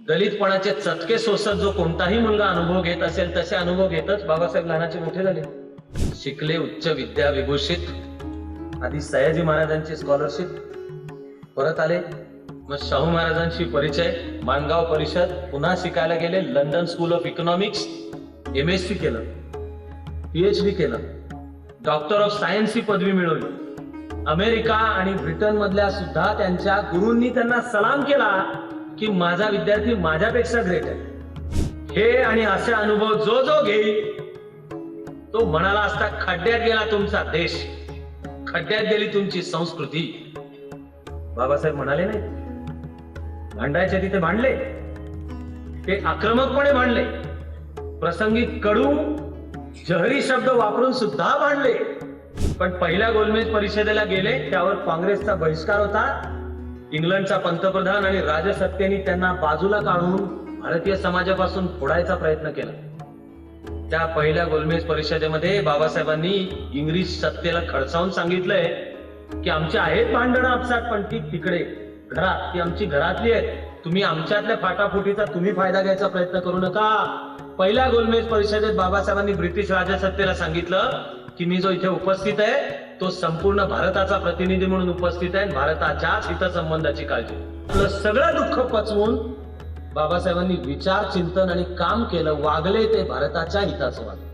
दलितपणाचे चटके सोसत जो कोणताही मुलगा अनुभव घेत असेल तसे अनुभव घेतच बाबासाहेब लहानाचे मोठे झाले. शिकले, उच्च विद्या विभूषित. आधी सयाजी महाराजांची स्कॉलरशिप, परत आले, मग शाहू महाराजांशी परिचय, माणगाव परिषद, पुन्हा शिकायला गेले, London school of economics, MSc केलं, PhD केलं, डॉक्टर ऑफ सायन्स ही पदवी मिळवली. अमेरिका आणि ब्रिटन मधल्या सुद्धा त्यांच्या गुरूंनी त्यांना सलाम केला की माझा विद्यार्थी माझ्यापेक्षा ग्रेट आहे. हे आणि असे अनुभव जो जो घेईल तो म्हणाला असता खड्ड्यात गेला तुमचा देश, खड्ड्यात गेली तुमची संस्कृती. बाबासाहेब म्हणाले नाही, भांडायचे तिथे भांडले, ते आक्रमकपणे भांडले, प्रसंगी कडू जहरी शब्द वापरून सुद्धा भांडले. पण पहिल्या गोलमेज परिषदेला गेले त्यावर काँग्रेसचा बहिष्कार होता. इंग्लंडचा पंतप्रधान आणि राजसत्तेने त्यांना बाजूला काढून भारतीय समाजापासून फोडायचा प्रयत्न केला. त्या पहिल्या गोलमेज परिषदेमध्ये बाबासाहेबांनी इंग्रज सत्तेला खडसावून सांगितलंय की आमची आहेत भांडणं आपसात, पण ती तिकडे घरात, ती आमची घरातली आहेत. तुम्ही आमच्यातल्या फाटाफुटीचा तुम्ही फायदा घ्यायचा प्रयत्न करू नका. पहिल्या गोलमेज परिषदेत बाबासाहेबांनी ब्रिटिश राजसत्तेला सांगितलं की मी जो इथे उपस्थित आहे तो संपूर्ण भारताचा प्रतिनिधी म्हणून उपस्थित आहे, भारताच्याच हितसंबंधाची काळजी. आपलं सगळं दुःख पचवून बाबासाहेबांनी विचार, चिंतन आणि काम केलं, वागले ते भारताच्या हिताचं वागले.